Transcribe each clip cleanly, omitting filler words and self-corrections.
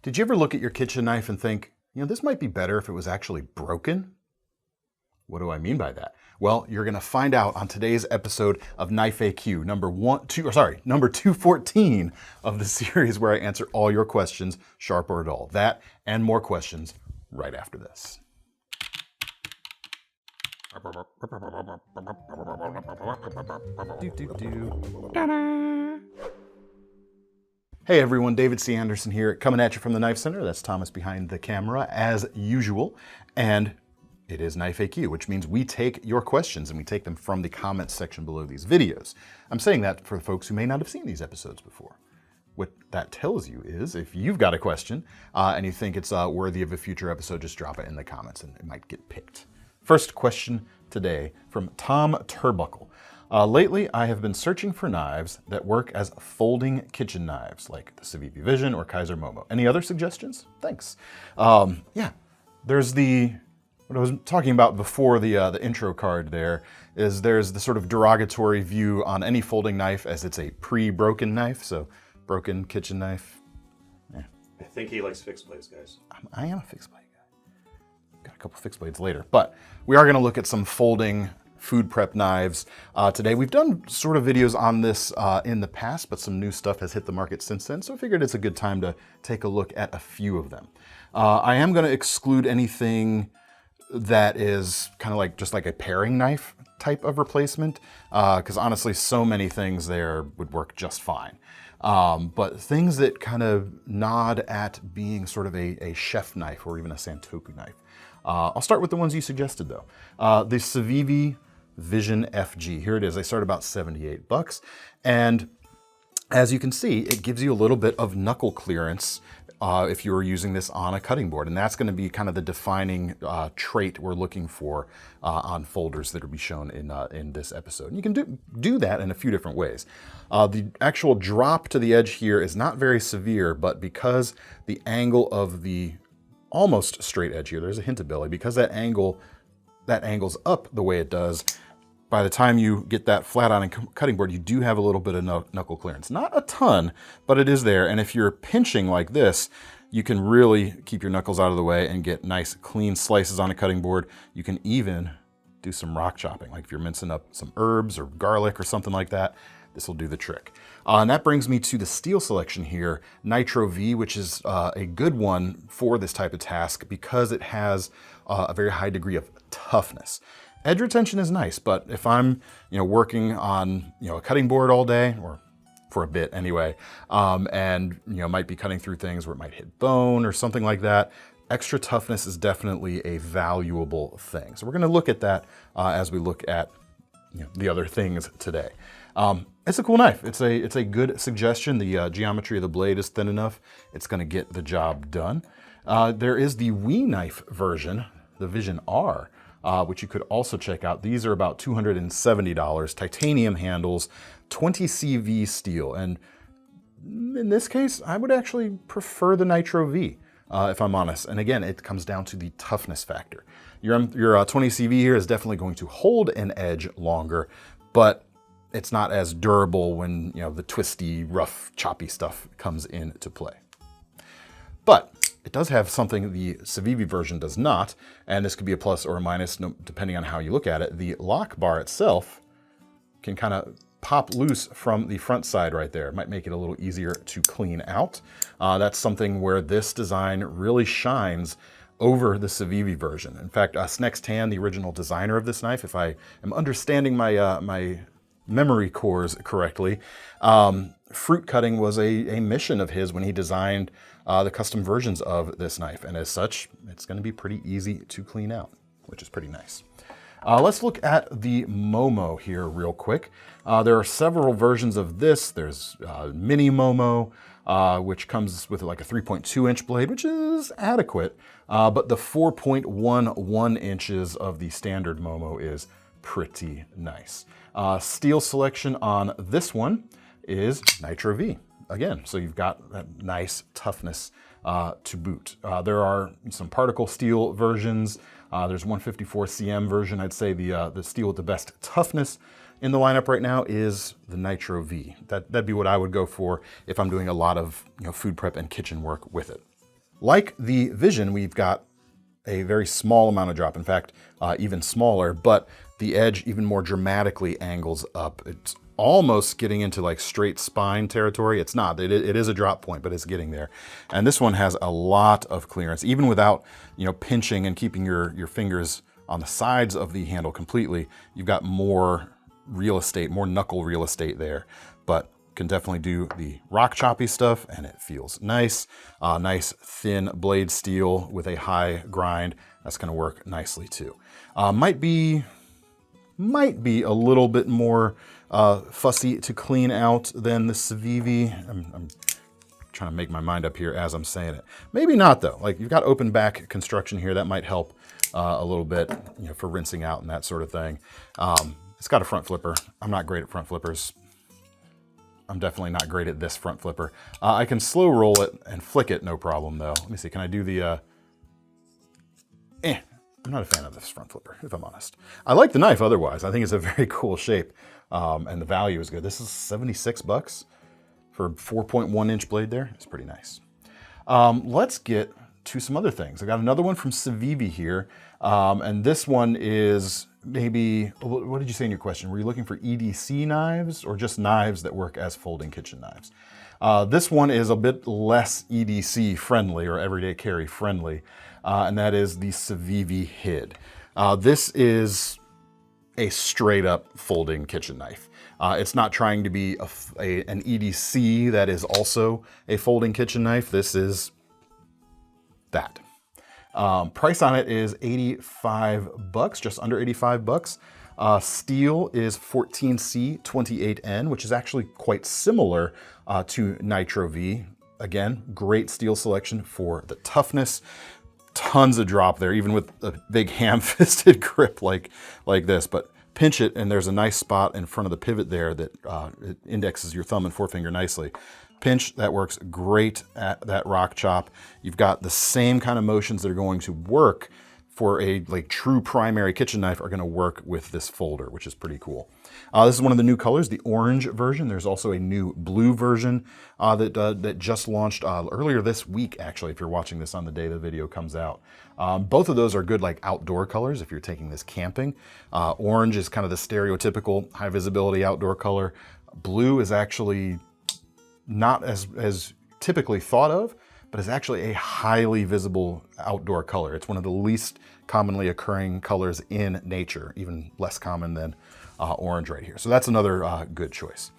Did you ever look at your kitchen knife and think, this might be better if it was actually broken? What do I mean by that? Well, you're going to find out on today's episode of Knife AQ, number 214 of the series where I answer all your questions, sharp or dull. That and more questions right after this. Hey everyone, David C. Anderson here, coming at you from the KnifeCenter. That's Thomas behind the camera, as usual. And it is Knife AQ, which means we take your questions and we take them from the comments section below these videos. I'm saying that for folks who may not have seen these episodes before. What that tells you is if you've got a question and you think it's worthy of a future episode, just drop it in the comments and it might get picked. First question today from Tom Turbuckle. Lately, I have been searching for knives that work as folding kitchen knives, like the Civivi Vision or Kaiser Momo. Any other suggestions? Thanks. There's what I was talking about before the intro card there's the sort of derogatory view on any folding knife as it's a pre-broken knife, so broken kitchen knife. I think he likes fixed blades, guys. I am a fixed blade guy. Got a couple fixed blades later, but we are going to look at some folding food prep knives today. We've done sort of videos on this in the past, but some new stuff has hit the market since then, so I figured it's a good time to take a look at a few of them. I am going to exclude anything that is kind of like just like a paring knife type of replacement, because honestly, so many things there would work just fine. But things that kind of nod at being sort of a chef knife or even a Santoku knife. I'll start with the ones you suggested though. The Civivi Vision FG. Here it is. They start about $78. And as you can see, it gives you a little bit of knuckle clearance if you were using this on a cutting board. And that's going to be kind of the defining trait we're looking for on folders that will be shown in this episode. And you can do that in a few different ways. The actual drop to the edge here is not very severe, but because the angle of the almost straight edge here, there's a hint of belly, because that angle's up the way it does, by the time you get that flat on a cutting board, you do have a little bit of knuckle clearance. Not a ton, but it is there. And if you're pinching like this, you can really keep your knuckles out of the way and get nice clean slices on a cutting board. You can even do some rock chopping, like if you're mincing up some herbs or garlic or something like that, this will do the trick. And that brings me to the steel selection here, Nitro V, which is a good one for this type of task because it has a very high degree of toughness. Edge retention is nice, but if I'm working on a cutting board all day, or for a bit anyway, and might be cutting through things where it might hit bone or something like that, extra toughness is definitely a valuable thing. So we're going to look at that as we look at the other things today. It's a cool knife. It's a good suggestion. The geometry of the blade is thin enough. It's going to get the job done. There is the Wii knife version, the Vision R, which you could also check out. These are about $270, titanium handles, 20 CV steel. And in this case, I would actually prefer the Nitro V, if I'm honest. And again, it comes down to the toughness factor. Your 20 CV here is definitely going to hold an edge longer, but it's not as durable when the twisty, rough, choppy stuff comes into play. But it does have something the Civivi version does not, and this could be a plus or a minus depending on how you look at it. The lock bar itself can kind of pop loose from the front side right there. It might make it a little easier to clean out. That's something where this design really shines over the Civivi version. In fact, Snex Tan, the original designer of this knife, if I am understanding my memory cores correctly, fruit cutting was a mission of his when he designed the custom versions of this knife. And as such, it's going to be pretty easy to clean out, which is pretty nice. Let's look at the Momo here real quick. There are several versions of this. There's Mini Momo, which comes with like a 3.2 inch blade, which is adequate. But the 4.11 inches of the standard Momo is pretty nice. Steel selection on this one is Nitro V. Again, so you've got that nice toughness to boot. There are some particle steel versions. There's 154 cm version. I'd say the steel with the best toughness in the lineup right now is the Nitro V. That'd be what I would go for if I'm doing a lot of food prep and kitchen work with it. Like the Vision, we've got a very small amount of drop. In fact, even smaller, but the edge even more dramatically angles up. It's almost getting into like straight spine territory. It's not. It is a drop point, but it's getting there. And this one has a lot of clearance, even without, you know, pinching and keeping your fingers on the sides of the handle completely. You've got more real estate, more knuckle real estate there, but can definitely do the rock choppy stuff, and it feels nice. Nice thin blade steel with a high grind. That's gonna work nicely too. Might be a little bit more fussy to clean out than the Civivi. I'm trying to make my mind up here as I'm saying it. Maybe not though. Like, you've got open back construction here. That might help a little bit, you know, for rinsing out and that sort of thing. It's got a front flipper. I'm not great at front flippers. I'm definitely not great at this front flipper. I can slow roll it and flick it, no problem though. Let me see, can I do the, I'm not a fan of this front flipper, if I'm honest. I like the knife otherwise. I think it's a very cool shape, and the value is good. This is 76 bucks for a 4.1 inch blade there. It's pretty nice. Let's get to some other things. I got another one from Civivi here, and this one is maybe, what did you say in your question? Were you looking for EDC knives or just knives that work as folding kitchen knives? This one is a bit less EDC friendly or everyday carry friendly, and that is the Civivi Hid. This is a straight up folding kitchen knife. It's not trying to be an EDC that is also a folding kitchen knife. This is that. Price on it is 85 bucks, just under 85 bucks. Steel is 14C28N, which is actually quite similar to Nitro V. Again, great steel selection for the toughness. Tons of drop there, even with a big ham-fisted grip like this. But pinch it, and there's a nice spot in front of the pivot there that it indexes your thumb and forefinger nicely. Pinch, that works great at that rock chop. You've got the same kind of motions that are going to work for a true primary kitchen knife are gonna work with this folder, which is pretty cool. This is one of the new colors, the orange version. There's also a new blue version that just launched earlier this week, actually, if you're watching this on the day the video comes out. Both of those are good outdoor colors if you're taking this camping. Orange is kind of the stereotypical high visibility outdoor color. Blue is actually not as typically thought of, but is actually a highly visible outdoor color. It's one of the least commonly occurring colors in nature, even less common than orange right here. So that's another good choice.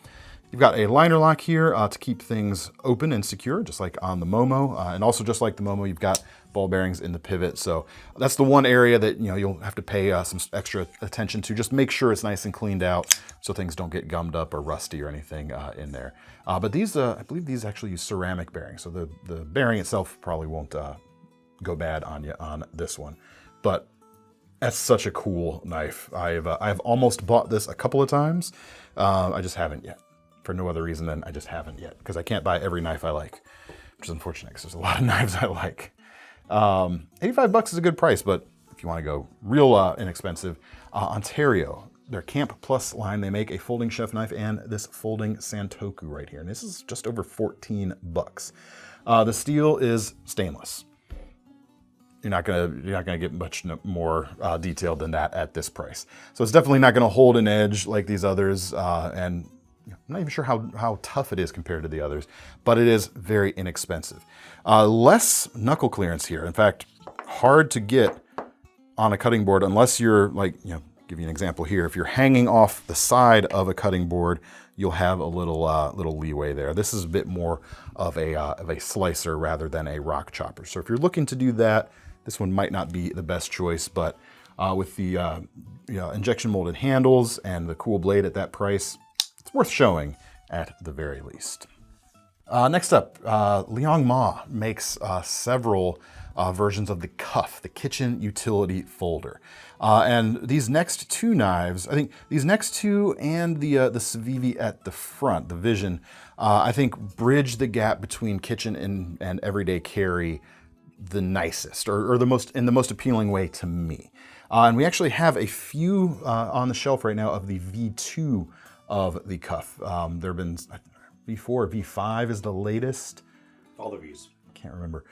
You've got a liner lock here to keep things open and secure, just like on the Momo. And also just like the Momo, you've got ball bearings in the pivot. So that's the one area that you'll have to pay some extra attention to. Just make sure it's nice and cleaned out so things don't get gummed up or rusty or anything in there. But these, I believe these actually use ceramic bearings. So the bearing itself probably won't go bad on you on this one. But that's such a cool knife. I've almost bought this a couple of times. I just haven't yet. For no other reason than I just haven't yet, because I can't buy every knife I like, which is unfortunate because there's a lot of knives I like. 85 bucks is a good price, but if you want to go real inexpensive, Ontario, their Camp Plus line, they make a folding chef knife and this folding Santoku right here, and this is just over 14 bucks. The steel is stainless. You're not gonna get much more detailed than that at this price. So it's definitely not gonna hold an edge like these others, and I'm not even sure how tough it is compared to the others, but it is very inexpensive. Less knuckle clearance here. In fact, hard to get on a cutting board unless you're give you an example here. If you're hanging off the side of a cutting board, you'll have a little leeway there. This is a bit more of a slicer rather than a rock chopper. So if you're looking to do that, this one might not be the best choice, but with the injection molded handles and the cool blade at that price, it's worth showing at the very least. Next up, Liang Ma makes several versions of the cuff, the kitchen utility folder. And these next two knives, I think these next two and the Civivi at the front, the Vision, I think bridge the gap between kitchen and everyday carry the nicest, or the most appealing way to me. And we actually have a few on the shelf right now of the V2 of the cuff. There have been V4, V5 is the latest. All the Vs. can't remember.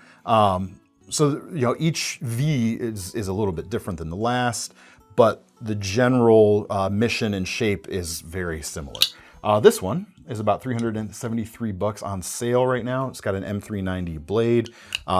So, each V is a little bit different than the last, but the general mission and shape is very similar. This one is about $373 on sale right now. It's got an M390 blade.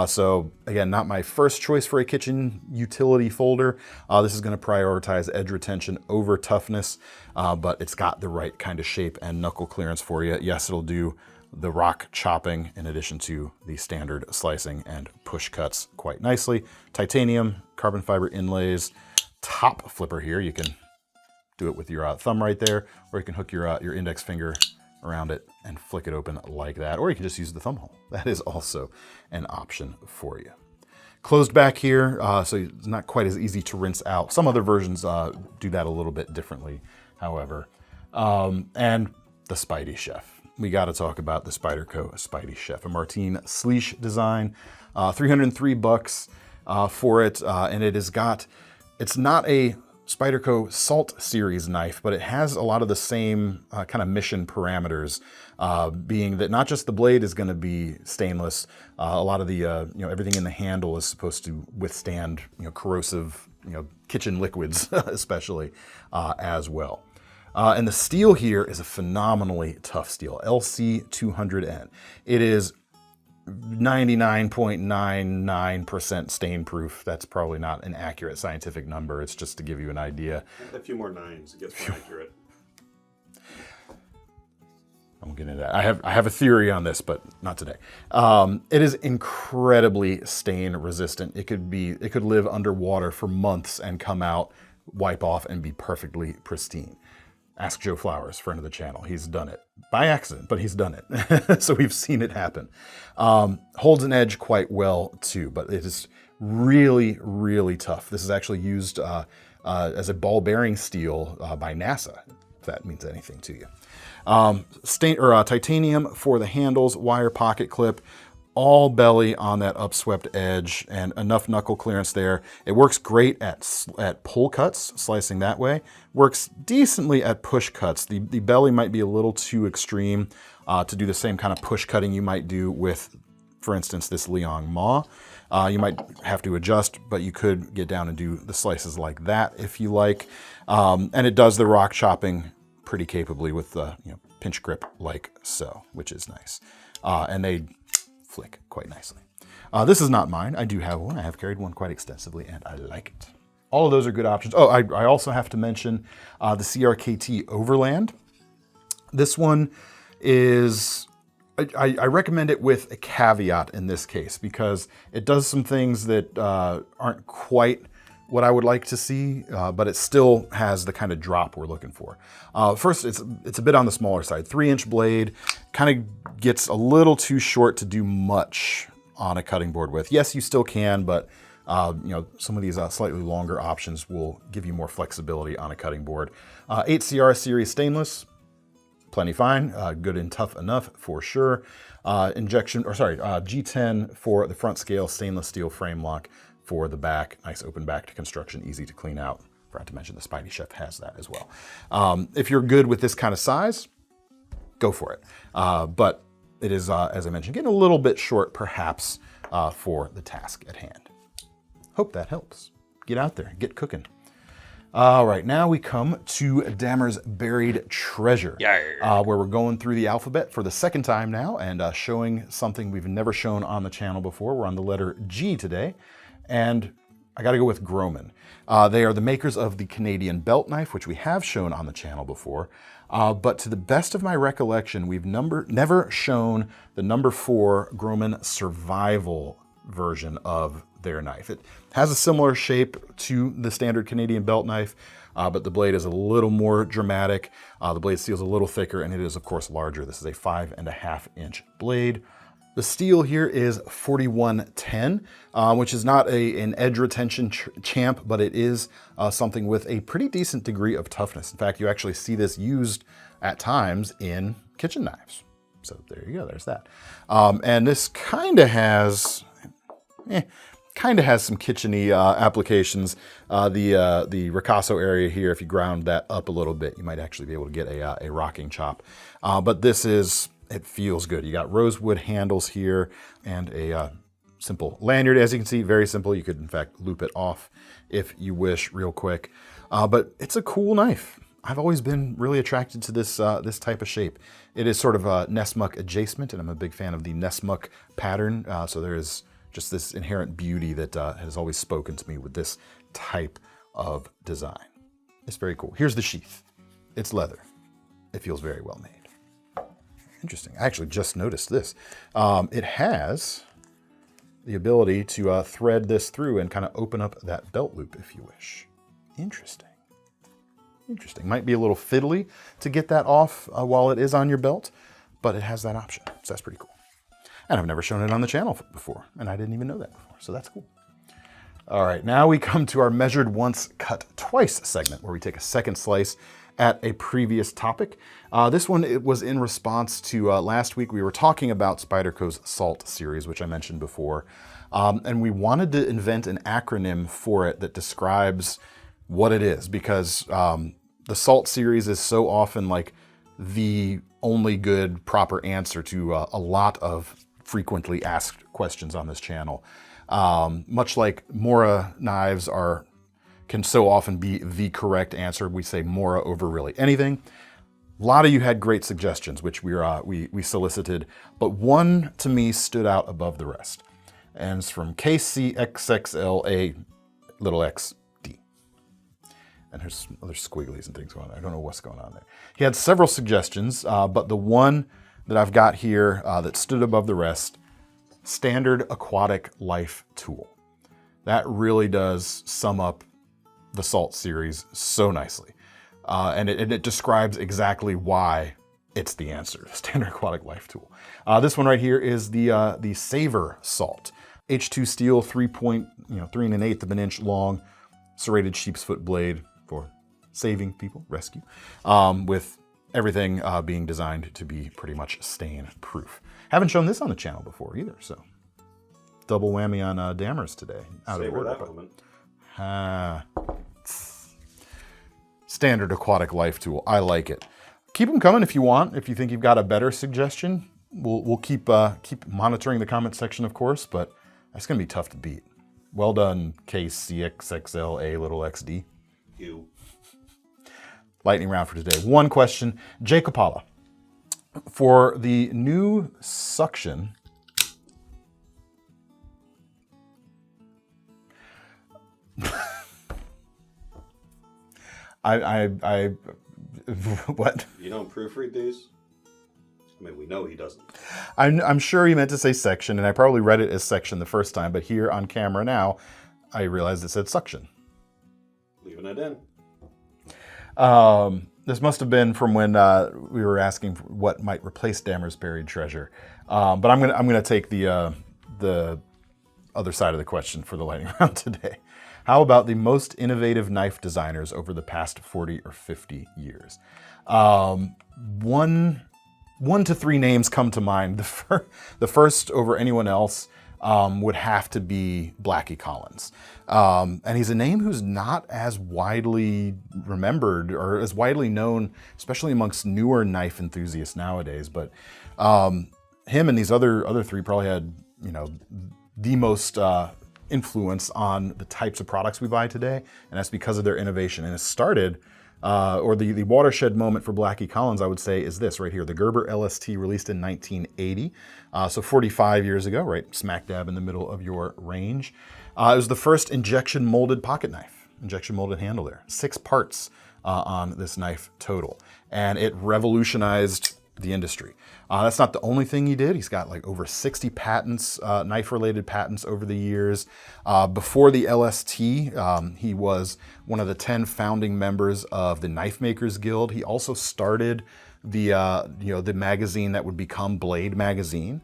So again, not my first choice for a kitchen utility folder. This is gonna prioritize edge retention over toughness, but it's got the right kind of shape and knuckle clearance for you. Yes, it'll do the rock chopping in addition to the standard slicing and push cuts quite nicely. Titanium, carbon fiber inlays, top flipper here. You can do it with your thumb right there, or you can hook your index finger around it and flick it open like that, or you can just use the thumb hole. That is also an option for you. Closed back here, so it's not quite as easy to rinse out. Some other versions do that a little bit differently, however. And the Spidey Chef. We got to talk about the Spyderco Spidey Chef, a Martin Sleesh design, $303 for it, and it has got. It's not a Spyderco S.A.L.T series knife, but it has a lot of the same kind of mission parameters, being that not just the blade is going to be stainless, a lot of the everything in the handle is supposed to withstand corrosive kitchen liquids especially as well. And the steel here is a phenomenally tough steel, LC200N. It is 99.99% stain proof. That's probably not an accurate scientific number. It's just to give you an idea. A few more nines, it gets more accurate. I won't get into that. I have a theory on this, but not today. It is incredibly stain resistant. It could live underwater for months and come out, wipe off, and be perfectly pristine. Ask Joe Flowers, friend of the channel. He's done it by accident, but he's done it. So we've seen it happen. Holds an edge quite well too, but it is really, really tough. This is actually used as a ball bearing steel by NASA, if that means anything to you. Titanium for the handles, wire pocket clip, all belly on that upswept edge, and enough knuckle clearance there. It works great at pull cuts, slicing that way. Works decently at push cuts. The belly might be a little too extreme to do the same kind of push cutting you might do with, for instance, this Liang Maw. You might have to adjust, but you could get down and do the slices like that if you like. And it does the rock chopping pretty capably with the pinch grip like so, which is nice. And they flick quite nicely. This is not mine. I do have one. I have carried one quite extensively, and I like it. All of those are good options. Oh, I also have to mention the CRKT Overland. This one is, I recommend it with a caveat in this case, because it does some things that aren't quite what I would like to see, but it still has the kind of drop we're looking for. First, it's a bit on the smaller side. 3-inch blade, kind of gets a little too short to do much on a cutting board with. Yes, you still can, but some of these slightly longer options will give you more flexibility on a cutting board. 8CR series stainless, plenty fine, good and tough enough for sure. G10 for the front scale, stainless steel frame lock for the back, nice open back to construction, easy to clean out. Forgot to mention the Spidey Chef has that as well. If you're good with this kind of size, go for it. But it is, as I mentioned, getting a little bit short perhaps for the task at hand. Hope that helps. Get out there, get cooking. All right, now we come to Damyr's Buried Treasure, where we're going through the alphabet for the second time now and showing something we've never shown on the channel before. We're on the letter G today. And I got to go with Grohmann. They are the makers of the Canadian belt knife, which we have shown on the channel before. But to the best of my recollection, we've never shown the number 4 Grohmann Survival version of their knife. It has a similar shape to the standard Canadian belt knife, but the blade is a little more dramatic. The blade steel is a little thicker, and it is, of course, larger. This is a 5.5-inch blade. The steel here is 4110, which is not an edge retention champ, but it is something with a pretty decent degree of toughness. In fact, you actually see this used at times in kitchen knives. So there you go, there's that. And this kind of has some kitchen-y applications. The ricasso area here, if you ground that up a little bit, you might actually be able to get a rocking chop. But this is It feels good. You got rosewood handles here and a simple lanyard. As you can see, very simple. You could, in fact, loop it off if you wish real quick. But it's a cool knife. I've always been really attracted to this this type of shape. It is sort of a Nessmuck adjacent, and I'm a big fan of the Nessmuck pattern. So there is just this inherent beauty that has always spoken to me with this type of design. It's very cool. Here's the sheath. It's leather. It feels very well made. Interesting. I actually just noticed this. It has the ability to thread this through and kind of open up that belt loop if you wish. Interesting. Interesting. Might be a little fiddly to get that off while it is on your belt, but it has that option. So that's pretty cool. And I've never shown it on the channel before, and I didn't even know that before, so that's cool. All right, now we come to our measured once, cut twice segment, where we take a second slice at a previous topic. This one, it was in response to last week. We were talking about Spyderco's S.A.L.T series, which I mentioned before, and we wanted to invent an acronym for it that describes what it is, because the S.A.L.T series is so often like the only good proper answer to a lot of frequently asked questions on this channel. Much like Mora knives can so often be the correct answer. We say Mora over really anything. A lot of you had great suggestions, which we solicited, but one to me stood out above the rest. And it's from KCXXLA little XD. And there's other squigglies and things going on. I don't know what's going on there. He had several suggestions, but the one that I've got here that stood above the rest, Standard Aquatic Life Tool. That really does sum up the S.A.L.T series so nicely. And it describes exactly why it's the answer, Standard Aquatic Life Tool. This one right here is the Savor S.A.L.T. H2 steel, 3 1/8 of an inch long, serrated sheep's foot blade for saving people, rescue, with everything being designed to be pretty much stain proof. Haven't shown this on the channel before either, so double whammy on Damyr's today. Out of order. Standard Aquatic Life Tool. I like it. Keep them coming if you want. If you think you've got a better suggestion, we'll keep monitoring the comment section, of course, but that's going to be tough to beat. Well done, KCXXLA little XD. You. Lightning round for today. One question. Jacob Pala. For the new suction, what? You don't proofread these? I mean, we know he doesn't. I'm sure he meant to say section, and I probably read it as section the first time, but here on camera now, I realized it said suction. Leaving it in. This must have been from when we were asking what might replace Damyr's buried treasure. But I'm gonna take the other side of the question for the lightning round today. How about the most innovative knife designers over the past 40 or 50 years? One to three names come to mind. The first over anyone else would have to be Blackie Collins. And he's a name who's not as widely remembered or as widely known, especially amongst newer knife enthusiasts nowadays. But him and these other three probably had, the most influence on the types of products we buy today. And that's because of their innovation. And it started, or the watershed moment for Blackie Collins, I would say, is this right here, the Gerber LST, released in 1980. So 45 years ago, right smack dab in the middle of your range. It was the first injection molded pocket knife, injection molded handle there. 6 parts on this knife total. And it revolutionized the industry. That's not the only thing he did. He's got like over 60 patents, knife-related patents over the years. Before the LST, he was one of the 10 founding members of the Knife Makers Guild. He also started the magazine that would become Blade Magazine,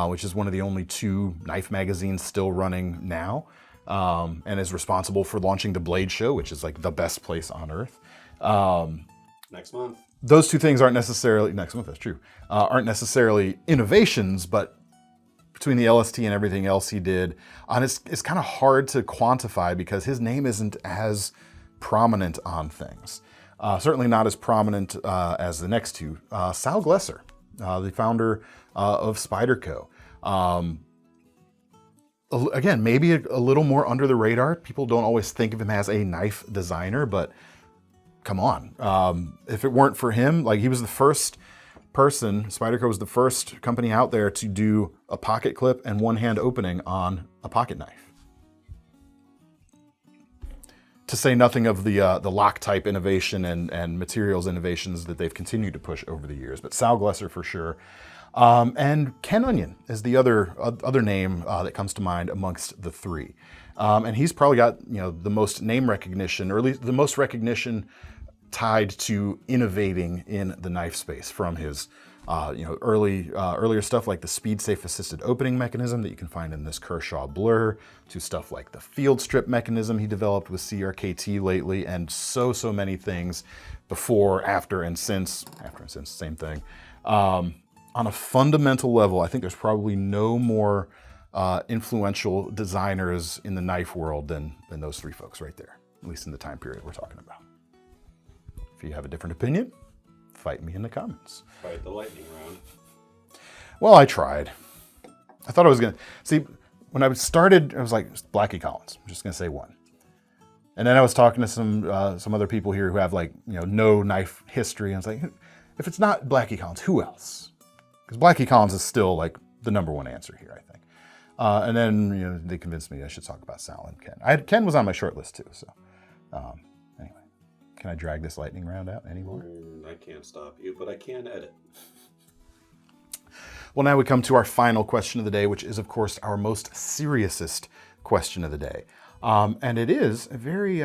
which is one of the only 2 knife magazines still running now, and is responsible for launching the Blade Show, which is like the best place on earth. Next month. Those two things aren't necessarily, next month, that's true, aren't necessarily innovations, but between the LST and everything else he did, and it's kind of hard to quantify because his name isn't as prominent on things. Certainly not as prominent as the next two. Sal Glesser, the founder of Spyderco. Again, maybe a little more under the radar. People don't always think of him as a knife designer, but come on. If it weren't for him, like he was the first person, Spyderco was the first company out there to do a pocket clip and one-hand opening on a pocket knife. To say nothing of the lock type innovation and materials innovations that they've continued to push over the years, but Sal Glesser for sure. And Ken Onion is the other name that comes to mind amongst the three. And he's probably got, the most name recognition, or at least the most recognition tied to innovating in the knife space from his earlier stuff like the speed safe assisted opening mechanism that you can find in this Kershaw Blur, to stuff like the field strip mechanism he developed with CRKT lately, and so many things before, after, and since, same thing. On a fundamental level, I think there's probably no more influential designers in the knife world than those three folks right there, at least in the time period we're talking about. If you have a different opinion, fight me in the comments. Fight the lightning round. Well, I tried. I thought I was gonna see when I started. I was like, Blackie Collins. I'm just gonna say one. And then I was talking to some other people here who have no knife history. And I was like, if it's not Blackie Collins, who else? Because Blackie Collins is still like the number one answer here, I think. And then they convinced me I should talk about Sal and Ken. Ken was on my short list too. So anyway, can I drag this lightning round out anymore? I can't stop you, but I can edit. Well, now we come to our final question of the day, which is, of course, our most seriousest question of the day. And it is a very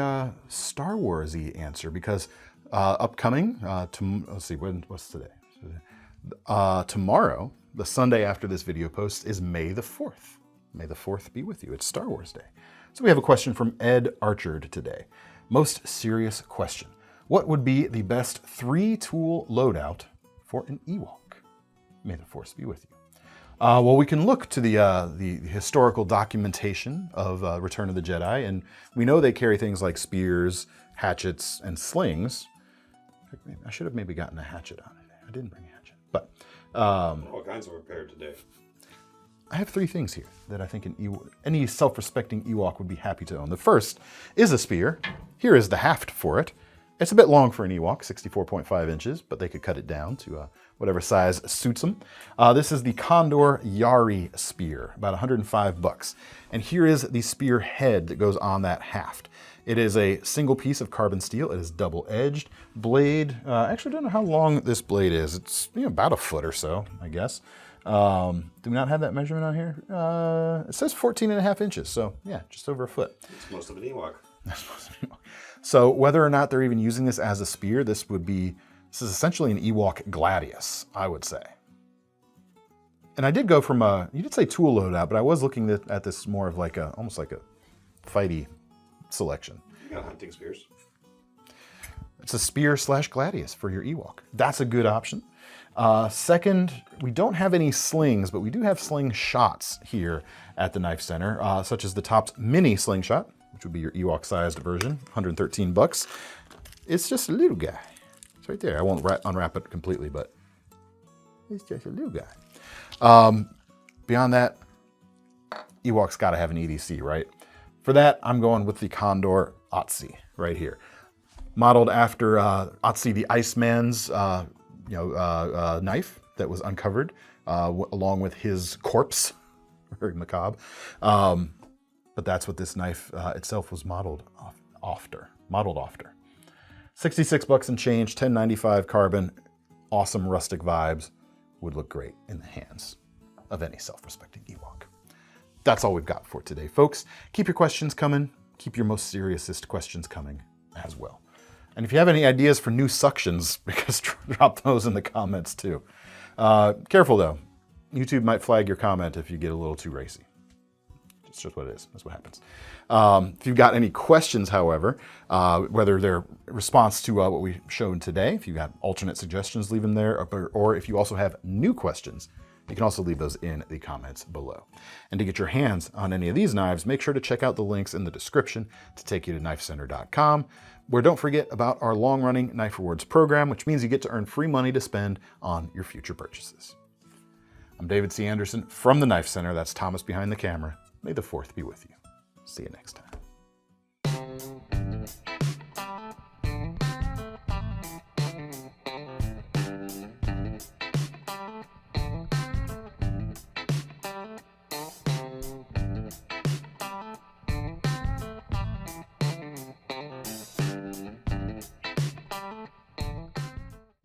Star Wars-y answer because upcoming, let's see, what's today? Tomorrow, the Sunday after this video post, is May the 4th. May the 4th be with you. It's Star Wars Day. So we have a question from Ed Archard today. Most serious question. What would be the best 3-tool loadout for an Ewok? May the Force be with you. Well, we can look to the historical documentation of Return of the Jedi, and we know they carry things like spears, hatchets, and slings. I should have maybe gotten a hatchet on it. I didn't bring a hatchet, but all kinds of repair today. I have 3 things here that I think any self-respecting Ewok would be happy to own. The first is a spear. Here is the haft for it. It's a bit long for an Ewok, 64.5 inches, but they could cut it down to whatever size suits them. This is the Condor Yari spear, about $105. And here is the spear head that goes on that haft. It is a single piece of carbon steel. It is double-edged. Blade, I actually don't know how long this blade is. It's about a foot or so, I guess. Do we not have that measurement on here? It says 14.5 inches, so yeah, just over a foot. It's most of an Ewok. That's most of an Ewok. So whether or not they're even using this as a spear, this is essentially an Ewok gladius, I would say. And I did go from you did say tool loadout, but I was looking at this more of almost like a fighty selection. You got hunting spears. It's a spear / gladius for your Ewok. That's a good option. Second, we don't have any slings, but we do have slingshots here at the Knife Center, such as the Topps Mini Slingshot, which would be your Ewok-sized version, $113. It's just a little guy. It's right there. I won't unwrap it completely, but it's just a little guy. Beyond that, Ewok's got to have an EDC, right? For that, I'm going with the Condor Otzi right here. Modeled after Otzi the Iceman's knife that was uncovered along with his corpse. Very macabre. But that's what this knife itself was modeled after. 66 bucks and change, 1095 carbon, awesome rustic vibes, would look great in the hands of any self-respecting Ewok. That's all we've got for today, folks. Keep your questions coming. Keep your most seriousest questions coming as well. And if you have any ideas for new suctions, because drop those in the comments too. Careful though, YouTube might flag your comment if you get a little too racy. It's just what it is. That's what happens. If you've got any questions, however, whether they're response to what we showed today, if you've got alternate suggestions, leave them there, or if you also have new questions, You can also leave those in the comments below. And to get your hands on any of these knives, make sure to check out the links in the description to take you to KnifeCenter.com, where don't forget about our long-running Knife Rewards program, which means you get to earn free money to spend on your future purchases. I'm David C. Anderson from the Knife Center. That's Thomas behind the camera. May the 4th be with you. See you next time.